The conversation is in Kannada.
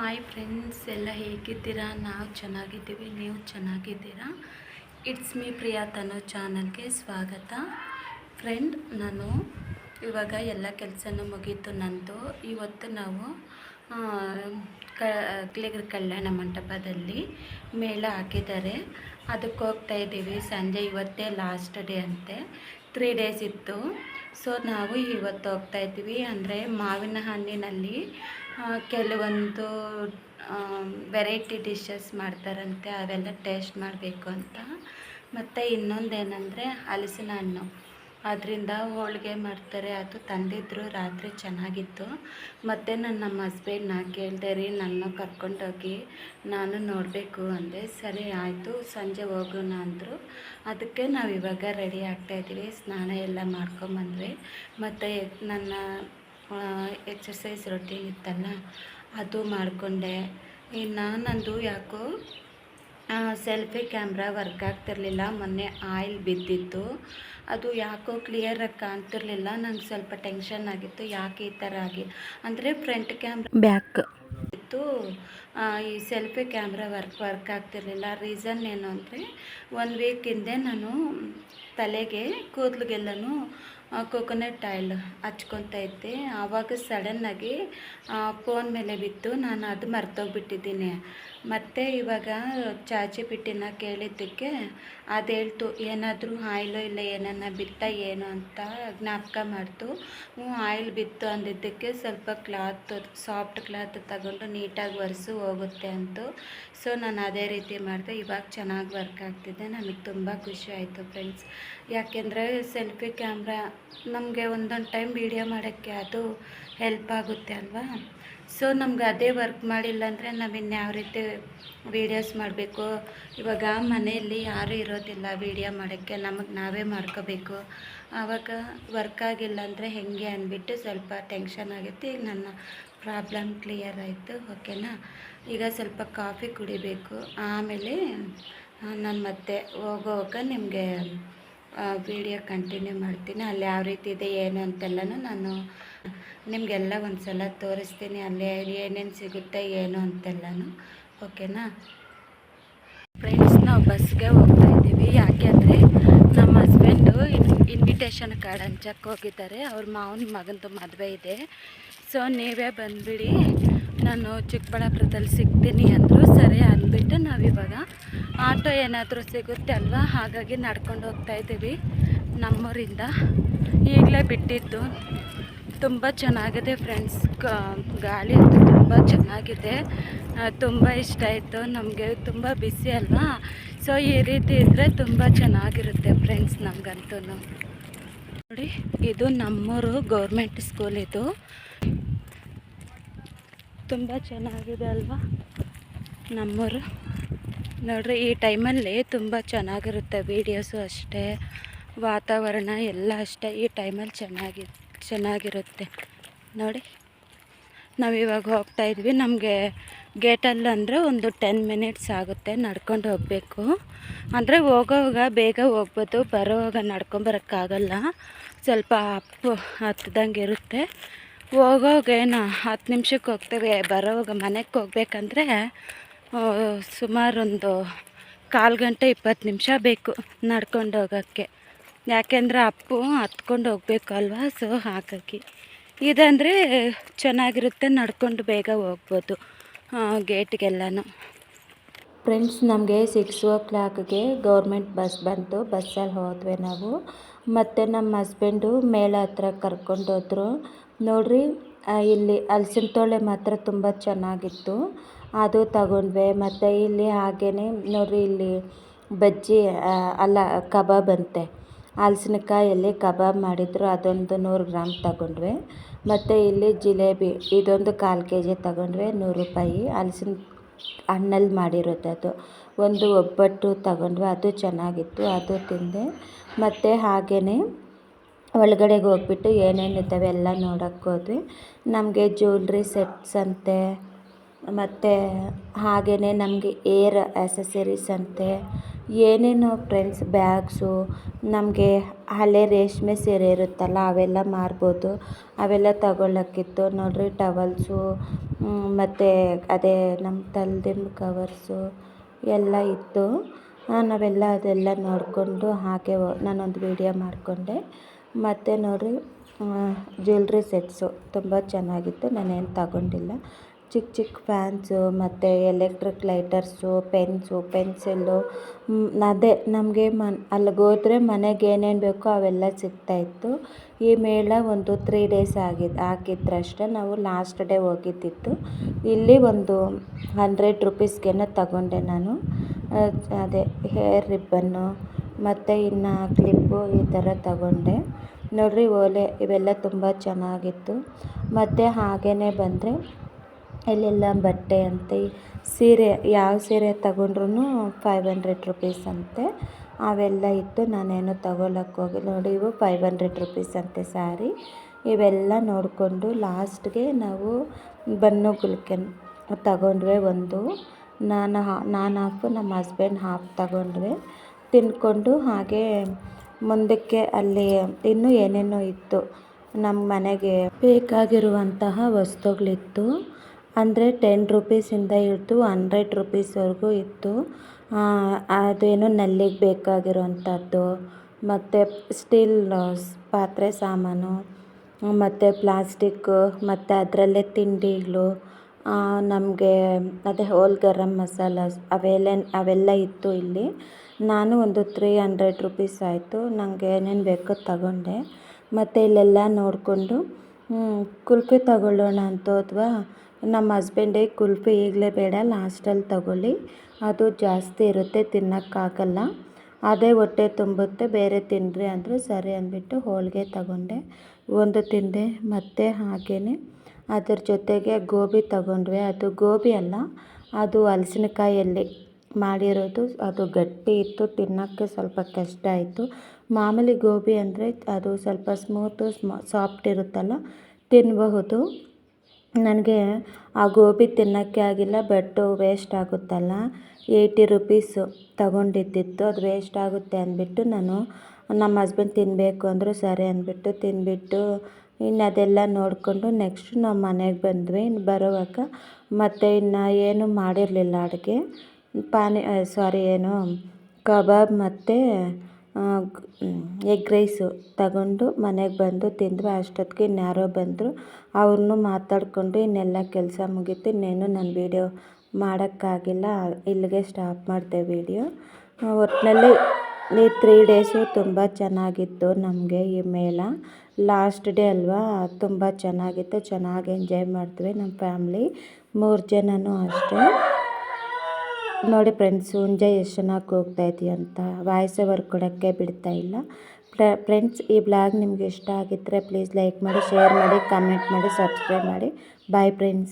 ಹಾಯ್ ಫ್ರೆಂಡ್ಸ್, ಎಲ್ಲ ಹೇಗಿದ್ದೀರಾ? ನಾವು ಚೆನ್ನಾಗಿದ್ದೀವಿ, ನೀವು ಚೆನ್ನಾಗಿದ್ದೀರಾ? ಇಟ್ಸ್ ಮೀ ಪ್ರಿಯಾ ತನು ಚಾನಲ್ಗೆ ಸ್ವಾಗತ. ಫ್ರೆಂಡ್, ನಾನು ಇವಾಗ ಎಲ್ಲ ಕೆಲಸನೂ ಮುಗೀತು ನಂದು. ಇವತ್ತು ನಾವು ಕಲ್ಯಾಣ ಮಂಟಪದಲ್ಲಿ ಮೇಳ ಹಾಕಿದ್ದಾರೆ, ಅದಕ್ಕೆ ಹೋಗ್ತಾ ಇದ್ದೀವಿ. ಸಂಜೆ ಇವತ್ತೇ ಲಾಸ್ಟ್ ಡೇ ಅಂತೆ, 3 ಡೇಸ್ ಇತ್ತು. ಸೊ ನಾವು ಇವತ್ತು ಹೋಗ್ತಾ ಇದ್ದೀವಿ. ಅಂದರೆ ಮಾವಿನ ಹಣ್ಣಿನಲ್ಲಿ ಕೆಲವೊಂದು ವೆರೈಟಿ ಡಿಶಸ್ ಮಾಡ್ತಾರಂತೆ, ಅವೆಲ್ಲ ಟೇಸ್ಟ್ ಮಾಡಬೇಕು ಅಂತ. ಮತ್ತು ಇನ್ನೊಂದೇನೆಂದರೆ ಹಲಸಿನ ಹಣ್ಣು, ಅದರಿಂದ ಹೋಳಿಗೆ ಮಾಡ್ತಾರೆ. ಅದು ತಂದಿದ್ರು, ರಾತ್ರಿ ಚೆನ್ನಾಗಿತ್ತು. ಮತ್ತು ನಮ್ಮ ಹಸ್ಬೆಂಡ್ನ ಕೇಳಿದೆ ರೀ, ನನ್ನ ಕರ್ಕೊಂಡೋಗಿ ನಾನು ನೋಡಬೇಕು ಅಂದೆ. ಸರಿ ಆಯಿತು, ಸಂಜೆ ಹೋಗೋಣ ಅಂದರು. ಅದಕ್ಕೆ ನಾವು ಇವಾಗ ರೆಡಿ ಆಗ್ತಾಯಿದ್ದೀವಿ. ಸ್ನಾನ ಎಲ್ಲ ಮಾಡ್ಕೊಂಬಂದ್ವಿ. ಮತ್ತು ನನ್ನ ಎಕ್ಸಸೈಸ್ ರೊಟೀನ್ ಇತ್ತಲ್ಲ, ಅದು ಮಾಡಿಕೊಂಡೆ. ಇನ್ನು ನಂದು ಯಾಕೋ ಸೆಲ್ಫಿ ಕ್ಯಾಮ್ರಾ ವರ್ಕ್ ಆಗ್ತಿರಲಿಲ್ಲ. ಮೊನ್ನೆ ಆಯಿಲ್ ಬಿದ್ದಿತ್ತು, ಅದು ಯಾಕೋ ಕ್ಲಿಯರಾಗಿ ಕಾಣ್ತಿರ್ಲಿಲ್ಲ. ನಂಗೆ ಸ್ವಲ್ಪ ಟೆನ್ಷನ್ ಆಗಿತ್ತು, ಯಾಕೆ ಈ ಥರ ಆಗಿ. ಅಂದರೆ ಫ್ರಂಟ್ ಕ್ಯಾಮ್ರಾ ಬ್ಯಾಕ್ ಇತ್ತು, ಈ ಸೆಲ್ಫಿ ಕ್ಯಾಮ್ರಾ ವರ್ಕ್ ಆಗ್ತಿರ್ಲಿಲ್ಲ. ರೀಸನ್ ಏನು ಅಂದರೆ 1 ವೀಕ್ ಹಿಂದೆ ನಾನು ತಲೆಗೆ ಕೂದಲಿಗೆಲ್ಲನೂ ಕೋಕೋನಟ್ ಆಯಿಲ್ ಹಚ್ಕೊತಾ ಇದ್ದೆ. ಆವಾಗ ಸಡನ್ನಾಗಿ ಫೋನ್ ಮೇಲೆ ಬಿತ್ತು, ನಾನು ಅದು ಮರ್ತೋಗ್ಬಿಟ್ಟಿದ್ದೀನಿ. ಮತ್ತು ಇವಾಗ ಚಾಚಿ ಪಿಟ್ಟಿನ ಕೇಳಿದ್ದಕ್ಕೆ ಅದು ಹೇಳ್ತು, ಏನಾದರೂ ಆಯಿಲು ಇಲ್ಲ ಏನನ್ನ ಬಿತ್ತ ಏನು ಅಂತ ಜ್ಞಾಪಕ ಮಾಡ್ತು. ಆಯಿಲ್ ಬಿತ್ತು ಅಂದಿದ್ದಕ್ಕೆ ಸ್ವಲ್ಪ ಕ್ಲಾತ್, ಸಾಫ್ಟ್ ಕ್ಲಾತ್ ತಗೊಂಡು ನೀಟಾಗಿ ಒರೆಸು ಹೋಗುತ್ತೆ ಅಂತು. ಸೊ ನಾನು ಅದೇ ರೀತಿ ಮಾಡಿದೆ. ಇವಾಗ ಚೆನ್ನಾಗಿ ವರ್ಕ್ ಆಗ್ತಿದೆ. ನನಗೆ ತುಂಬ ಖುಷಿ ಆಯಿತು ಫ್ರೆಂಡ್ಸ್. ಯಾಕೆಂದರೆ ಸೆಲ್ಫಿ ಕ್ಯಾಮ್ರಾ ನಮಗೆ ಒಂದೊಂದು ಟೈಮ್ ವೀಡಿಯೋ ಮಾಡೋಕ್ಕೆ ಅದು ಹೆಲ್ಪ್ ಆಗುತ್ತೆ ಅಲ್ವಾ. ಸೊ ನಮ್ಗೆ ಅದೇ ವರ್ಕ್ ಮಾಡಿಲ್ಲ ಅಂದರೆ ನಾವು ಇನ್ಯಾವ ರೀತಿ ವೀಡಿಯೋಸ್ ಮಾಡಬೇಕು. ಇವಾಗ ಮನೆಯಲ್ಲಿ ಯಾರೂ ಇರೋದಿಲ್ಲ ವೀಡಿಯೋ ಮಾಡೋಕ್ಕೆ, ನಮಗೆ ನಾವೇ ಮಾಡ್ಕೋಬೇಕು. ಆವಾಗ ವರ್ಕ್ ಆಗಿಲ್ಲ ಅಂದರೆ ಹೇಗೆ ಅಂದ್ಬಿಟ್ಟು ಸ್ವಲ್ಪ ಟೆನ್ಷನ್ ಆಗುತ್ತೆ. ಈಗ ನನ್ನ ಪ್ರಾಬ್ಲಮ್ ಕ್ಲಿಯರ್ ಆಯಿತು, ಓಕೆನಾ. ಈಗ ಸ್ವಲ್ಪ ಕಾಫಿ ಕುಡಿಬೇಕು, ಆಮೇಲೆ ನಾನು ಮತ್ತೆ ಹೋಗೋವಾಗ ನಿಮಗೆ ವಿಡಿಯೋ ಕಂಟಿನ್ಯೂ ಮಾಡ್ತೀನಿ. ಅಲ್ಲಿ ಯಾವ ರೀತಿ ಇದೆ ಏನು ಅಂತೆಲ್ಲನೂ ನಾನು ನಿಮಗೆಲ್ಲ ಒಂದು ಸಲ ತೋರಿಸ್ತೀನಿ, ಅಲ್ಲಿ ಏನೇನು ಸಿಗುತ್ತೆ ಏನು ಅಂತೆಲ್ಲನೂ, ಓಕೆನಾ. ಫ್ರೆಂಡ್ಸ್, ನಾವು ಬಸ್ಗೆ ಹೋಗ್ತಾ ಇದ್ದೀವಿ. ಯಾಕೆ ಅಂದರೆ ನಮ್ಮ ಹಸ್ಬೆಂಡು ಇನ್ವಿಟೇಷನ್ ಕಾರ್ಡ್ ಹಂಚಕ್ಕೆ ಹೋಗಿದ್ದಾರೆ. ಅವ್ರ ಮಾವನ ಮಗಂದು ಮದುವೆ ಇದೆ. ಸೊ ನೀವೇ ಬಂದುಬಿಡಿ, ನಾನು ಚಿಕ್ಕಬಳ್ಳಾಪುರದಲ್ಲಿ ಸಿಗ್ತೀನಿ ಅಂದರು. ಸರಿ ಅಂದ್ಬಿಟ್ಟು ನಾವಿವಾಗ ಆಟೋ ಏನಾದರೂ ಸಿಗುತ್ತೆ ಅಲ್ವಾ, ಹಾಗಾಗಿ ನಡ್ಕೊಂಡು ಹೋಗ್ತಾ ಇದ್ದೀವಿ ನಮ್ಮೂರಿಂದ. ಈಗಲೇ ಬಿಟ್ಟಿದ್ದು, ತುಂಬ ಚೆನ್ನಾಗಿದೆ ಫ್ರೆಂಡ್ಸ್. ಗಾಳಿ ಅಂತೂ ತುಂಬ ಚೆನ್ನಾಗಿದೆ, ತುಂಬ ಇಷ್ಟ ಆಯಿತು ನಮಗೆ. ತುಂಬ ಬಿಸಿ ಅಲ್ವಾ, ಸೊ ಈ ರೀತಿ ಇದ್ದರೆ ತುಂಬ ಚೆನ್ನಾಗಿರುತ್ತೆ ಫ್ರೆಂಡ್ಸ್ ನಮಗಂತೂ. ನೋಡಿ, ಇದು ನಮ್ಮೂರು ಗೌರ್ಮೆಂಟ್ ಸ್ಕೂಲ್. ಇದು ತುಂಬ ಚೆನ್ನಾಗಿದೆ ಅಲ್ವಾ ನಮ್ಮೂರು. ನೋಡ್ರಿ, ಈ ಟೈಮಲ್ಲಿ ತುಂಬ ಚೆನ್ನಾಗಿರುತ್ತೆ ವೀಡಿಯೋಸು ಅಷ್ಟೇ, ವಾತಾವರಣ ಎಲ್ಲ ಅಷ್ಟೇ. ಈ ಟೈಮಲ್ಲಿ ಚೆನ್ನಾಗಿರುತ್ತೆ ನೋಡಿ. ನಾವಿವಾಗ ಹೋಗ್ತಾ ಇದ್ವಿ. ನಮಗೆ ಗೇಟಲ್ಲಿ ಅಂದರೆ ಒಂದು 10 ಮಿನಿಟ್ಸ್ ಆಗುತ್ತೆ ನಡ್ಕೊಂಡು ಹೋಗಬೇಕು. ಅಂದರೆ ಹೋಗೋವಾಗ ಬೇಗ ಹೋಗ್ಬೋದು, ಬರೋವಾಗ ನಡ್ಕೊಂಬರೋಕ್ಕಾಗಲ್ಲ, ಸ್ವಲ್ಪ ಅಪ್ಪು ಹತ್ತದಂಗೆ ಇರುತ್ತೆ. ಹೋಗೋವಾಗ ಏನು 10 ನಿಮಿಷಕ್ಕೆ ಹೋಗ್ತೇವೆ, ಬರೋವಾಗ ಮನೆಗೆ ಹೋಗ್ಬೇಕಂದ್ರೆ ಸುಮಾರೊಂದು 1/4 ಗಂಟೆ 20 ನಿಮಿಷ ಬೇಕು ನಡ್ಕೊಂಡು ಹೋಗೋಕ್ಕೆ. ಯಾಕೆಂದರೆ ಅಪ್ಪು ಹತ್ಕೊಂಡು ಹೋಗ್ಬೇಕು ಅಲ್ವಾ, ಸೊ ಹಾಗಾಗಿ. ಇದಂದರೆ ಚೆನ್ನಾಗಿರುತ್ತೆ, ನಡ್ಕೊಂಡು ಬೇಗ ಹೋಗ್ಬೋದು ಗೇಟ್ಗೆಲ್ಲನೂ. ಫ್ರೆಂಡ್ಸ್, ನಮಗೆ 6 o'clockಗೆ ಗೌರ್ಮೆಂಟ್ ಬಸ್ ಬಂತು. ಬಸ್ಸಲ್ಲಿ ಹೋದ್ವಿ ನಾವು. ಮತ್ತು ನಮ್ಮ ಹಸ್ಬೆಂಡು ಮೇಳ ಹತ್ರ ಕರ್ಕೊಂಡೋದ್ರು. ನೋಡ್ರಿ, ಇಲ್ಲಿ ಹಲಸಿನ ತೊಳೆ ಮಾತ್ರ ತುಂಬ ಚೆನ್ನಾಗಿತ್ತು, ಅದು ತಗೊಂಡ್ವಿ. ಮತ್ತು ಇಲ್ಲಿ ಹಾಗೇ ನೋಡ್ರಿ, ಇಲ್ಲಿ ಬಜ್ಜಿ ಅಲ್ಲ ಕಬಾಬ್ ಅಂತೆ, ಹಲಸಿನಕಾಯಲ್ಲಿ ಕಬಾಬ್ ಮಾಡಿದ್ರು, ಅದೊಂದು 100 ಗ್ರಾಮ್ ತಗೊಂಡ್ವಿ. ಮತ್ತು ಇಲ್ಲಿ ಜಿಲೇಬಿ ಇದೊಂದು 1/4 kg ತಗೊಂಡ್ವಿ, 100 ರೂಪಾಯಿ. ಹಲಸಿನ ಹಣ್ಣಲ್ಲಿ ಮಾಡಿರೋದು ಅದು. ಒಂದು ಒಬ್ಬಟ್ಟು ತಗೊಂಡ್ವಿ, ಅದು ಚೆನ್ನಾಗಿತ್ತು, ಅದು ತಿಂದೆ. ಮತ್ತು ಹಾಗೇ ಒಳಗಡೆಗೆ ಹೋಗ್ಬಿಟ್ಟು ಏನೇನಿದ್ದಾವೆ ಎಲ್ಲ ನೋಡೋಕ್ಕೆ ಹೋದ್ವಿ. ನಮಗೆ ಜ್ಯುವೆಲ್ರಿ ಸೆಟ್ಸ್ ಅಂತೆ, ಮತ್ತು ಹಾಗೆಯೇ ನಮಗೆ ಏರ್ ಆ್ಯಸಸರೀಸ್ ಅಂತೆ ಏನೇನೋ ಫ್ರೆಂಡ್ಸ್ ಬ್ಯಾಗ್ಸು ನಮಗೆ ಹಳೆ ರೇಷ್ಮೆ ಸೀರೆ ಇರುತ್ತಲ್ಲ ಅವೆಲ್ಲ ಮಾರ್ಬೋದು. ಅವೆಲ್ಲ ತಗೊಳ್ಳೋಕ್ಕಿತ್ತು ನೋಡಿರಿ. ಟವಲ್ಸು ಮತ್ತು ಅದೇ ನಮ್ಮ ತಲೆದಿಂಬು ಕವರ್ಸು ಎಲ್ಲ ಇತ್ತು. ನಾವೆಲ್ಲ ಅದೆಲ್ಲ ನೋಡಿಕೊಂಡು ಹಾಗೆ ನಾನೊಂದು ವೀಡಿಯೋ ಮಾಡಿಕೊಂಡೆ. ಮತ್ತು ನೋಡಿರಿ ಜ್ಯುವೆಲ್ರಿ ಸೆಟ್ಸು ತುಂಬ ಚೆನ್ನಾಗಿತ್ತು. ನಾನೇನು ತಗೊಂಡಿಲ್ಲ. ಚಿಕ್ಕ ಚಿಕ್ಕ ಫ್ಯಾನ್ಸು ಮತ್ತು ಎಲೆಕ್ಟ್ರಿಕ್ ಲೈಟರ್ಸು, ಪೆನ್ಸು, ಪೆನ್ಸಿಲ್ಲು, ಅದೇ ನಮಗೆ ಅಲ್ಲಿಗೋದ್ರೆ ಮನೆಗೆ ಏನೇನು ಬೇಕೋ ಅವೆಲ್ಲ ಸಿಗ್ತಾಯಿತ್ತು. ಈ ಮೇಳ ಒಂದು 3 ಡೇಸ್ ಹಾಕಿದ್ರಷ್ಟೇ. ನಾವು ಲಾಸ್ಟ್ ಡೇ ಹೋಗಿದ್ದಿತ್ತು. ಇಲ್ಲಿ ಒಂದು 100 ರುಪೀಸ್ಗೇನೋ ತಗೊಂಡೆ ನಾನು. ಅದೇ ಹೇರ್ ರಿಬ್ಬನ್ನು ಮತ್ತು ಇನ್ನು ಕ್ಲಿಪ್ಪು ಈ ಥರ ತಗೊಂಡೆ ನೋಡಿರಿ. ಓಲೆ ಇವೆಲ್ಲ ತುಂಬ ಚೆನ್ನಾಗಿತ್ತು. ಮತ್ತು ಹಾಗೆಯೇ ಬಂದರೆ ಇಲ್ಲೆಲ್ಲ ಬಟ್ಟೆ ಅಂತೆ, ಸೀರೆ ಯಾವ ಸೀರೆ ತಗೊಂಡ್ರೂ 500 ರುಪೀಸ್ ಅಂತೆ. ಅವೆಲ್ಲ ಇತ್ತು. ನಾನೇನು ತಗೊಳ್ಳೋಕ್ಕೆ ಹೋಗಿಲ್ಲ ನೋಡಿ. ಇವು 500 ರುಪೀಸ್ ಅಂತೆ ಸ್ಯಾರಿ. ಇವೆಲ್ಲ ನೋಡಿಕೊಂಡು ಲಾಸ್ಟ್ಗೆ ನಾವು ಬನ್ನು ಗುಲ್ಕನ್ ತಗೊಂಡ್ವಿ. ಒಂದು ನಾನು ಹಾಫು, ನಮ್ಮ ಹಸ್ಬೆಂಡ್ ಹಾಫ್ ತಗೊಂಡ್ವಿ. ತಿಂದ್ಕೊಂಡು ಹಾಗೆ ಮುಂದಕ್ಕೆ ಅಲ್ಲಿ ಇನ್ನೂ ಏನೇನೋ ಇತ್ತು. ನಮ್ಮ ಮನೆಗೆ ಬೇಕಾಗಿರುವಂತಹ ವಸ್ತುಗಳಿತ್ತು. ಅಂದರೆ 10 ರುಪೀಸಿಂದ ಹಿಡಿದು 100 ರುಪೀಸ್ವರೆಗೂ ಇತ್ತು. ಅದೇನೋ ನಲ್ಲಿಗೆ ಬೇಕಾಗಿರುವಂಥದ್ದು ಮತ್ತು ಸ್ಟೀಲ್ ಪಾತ್ರೆ ಸಾಮಾನು ಮತ್ತು ಪ್ಲಾಸ್ಟಿಕ್ಕು ಮತ್ತು ಅದರಲ್ಲೇ ತಿಂಡಿಗಳು, ನಮಗೆ ಅದೇ ಹೋಲ್ ಗರಂ ಮಸಾಲಾಸ್ ಅವೆಲ್ಲ ಇತ್ತು ಇಲ್ಲಿ. ನಾನು ಒಂದು 300 ರುಪೀಸ್ ಆಯಿತು. ನನಗೆ ಏನೇನು ಬೇಕೋ ತಗೊಂಡೆ. ಮತ್ತು ಇಲ್ಲೆಲ್ಲ ನೋಡಿಕೊಂಡು ಕುಲ್ಫಿ ತಗೊಳ್ಳೋಣ ಅಂತ ಹೋದ್ವಾ. ನಮ್ಮ ಹಸ್ಬೆಂಡಿಗೆ ಕುಲ್ಫಿ ಈಗಲೇ ಬೇಡ, ಲಾಸ್ಟಲ್ಲಿ ತಗೊಳ್ಳಿ, ಅದು ಜಾಸ್ತಿ ಇರುತ್ತೆ, ತಿನ್ನೋಕ್ಕಾಗಲ್ಲ, ಅದೇ ಹೊಟ್ಟೆ ತುಂಬುತ್ತೆ, ಬೇರೆ ತಿನ್ನಿರಿ ಅಂದರು. ಸರಿ ಅಂದ್ಬಿಟ್ಟು ಹೋಳಿಗೆ ತಗೊಂಡೆ, ಒಂದು ತಿಂದೆ. ಮತ್ತು ಹಾಗೆಯೇ ಅದ್ರ ಜೊತೆಗೆ ಗೋಬಿ ತಗೊಂಡ್ವಿ. ಅದು ಗೋಬಿ ಅಲ್ಲ, ಅದು ಹಲಸಿನಕಾಯಲ್ಲಿ ಮಾಡಿರೋದು. ಅದು ಗಟ್ಟಿ ಇತ್ತು, ತಿನ್ನೋಕ್ಕೆ ಸ್ವಲ್ಪ ಕಷ್ಟ ಆಯಿತು. ಮಾಮೂಲಿ ಗೋಬಿ ಅಂದರೆ ಅದು ಸ್ವಲ್ಪ ಸ್ಮೂತು ಸಾಫ್ಟ್ ಇರುತ್ತಲ್ಲ, ತಿನ್ನಬಹುದು. ನನಗೆ ಆ ಗೋಬಿ ತಿನ್ನೋಕ್ಕೆ ಆಗಿಲ್ಲ. ಬಟ್ ವೇಸ್ಟ್ ಆಗುತ್ತಲ್ಲ, 80 ರುಪೀಸು ತಗೊಂಡಿದ್ದಿತ್ತು. ಅದು ವೇಸ್ಟ್ ಆಗುತ್ತೆ ಅಂದ್ಬಿಟ್ಟು ನಾನು, ನಮ್ಮ ಹಸ್ಬೆಂಡ್ ತಿನ್ನಬೇಕು ಅಂದರು. ಸರಿ ಅಂದ್ಬಿಟ್ಟು ತಿಂದ್ಬಿಟ್ಟು ಇನ್ನು ಅದೆಲ್ಲ ನೋಡಿಕೊಂಡು ನೆಕ್ಸ್ಟ್ ನಾವು ಮನೆಗೆ ಬಂದ್ವಿ. ಬರುವಾಗ ಮತ್ತು ಇನ್ನು ಏನೂ ಮಾಡಿರಲಿಲ್ಲ ಅಡುಗೆ. ಕಬಾಬ್ ಮತ್ತು ಎಗ್ ರೈಸು ತಗೊಂಡು ಮನೆಗೆ ಬಂದು ತಿಂದ್ವಿ. ಅಷ್ಟೊತ್ತಿಗೆ ಇನ್ಯಾರೋ ಬಂದರು. ಅವ್ರನ್ನೂ ಮಾತಾಡಿಕೊಂಡು ಇನ್ನೆಲ್ಲ ಕೆಲಸ ಮುಗೀತು. ಇನ್ನೇನು ನಾನು ವೀಡಿಯೋ ಮಾಡೋಕ್ಕಾಗಿಲ್ಲ. ಇಲ್ಲಿಗೆ ಸ್ಟಾಪ್ ಮಾಡಿದೆ ವೀಡಿಯೋ. ಒಟ್ಟಿನಲ್ಲಿ ಈ 3 ಡೇಸು ತುಂಬ ಚೆನ್ನಾಗಿತ್ತು ನಮಗೆ ಈ ಮೇಳ. ಲಾಸ್ಟ್ ಡೇ ಅಲ್ವಾ, ತುಂಬ ಚೆನ್ನಾಗಿತ್ತು. ಚೆನ್ನಾಗಿ ಎಂಜಾಯ್ ಮಾಡಿದ್ವಿ ನಮ್ಮ ಫ್ಯಾಮ್ಲಿ 3 ಜನನೂ ಅಷ್ಟೇ. ನೋಡಿ ಫ್ರೆಂಡ್ಸ್, ಹುಂಜ ಎಷ್ಟು ಚೆನ್ನಾಗಿ ಹೋಗ್ತಾ ಇದೆಯಂತ ವಾಯ್ಸ್ ಓವರ್ ಕೊಡೋಕ್ಕೆ ಬಿಡ್ತಾ ಇಲ್ಲ. ಫ್ರೆಂಡ್ಸ್, ಈ ಬ್ಲಾಗ್ ನಿಮ್ಗೆ ಇಷ್ಟ ಆಗಿದ್ದರೆ ಪ್ಲೀಸ್ ಲೈಕ್ ಮಾಡಿ, ಶೇರ್ ಮಾಡಿ, ಕಮೆಂಟ್ ಮಾಡಿ, ಸಬ್ಸ್ಕ್ರೈಬ್ ಮಾಡಿ. Bye friends.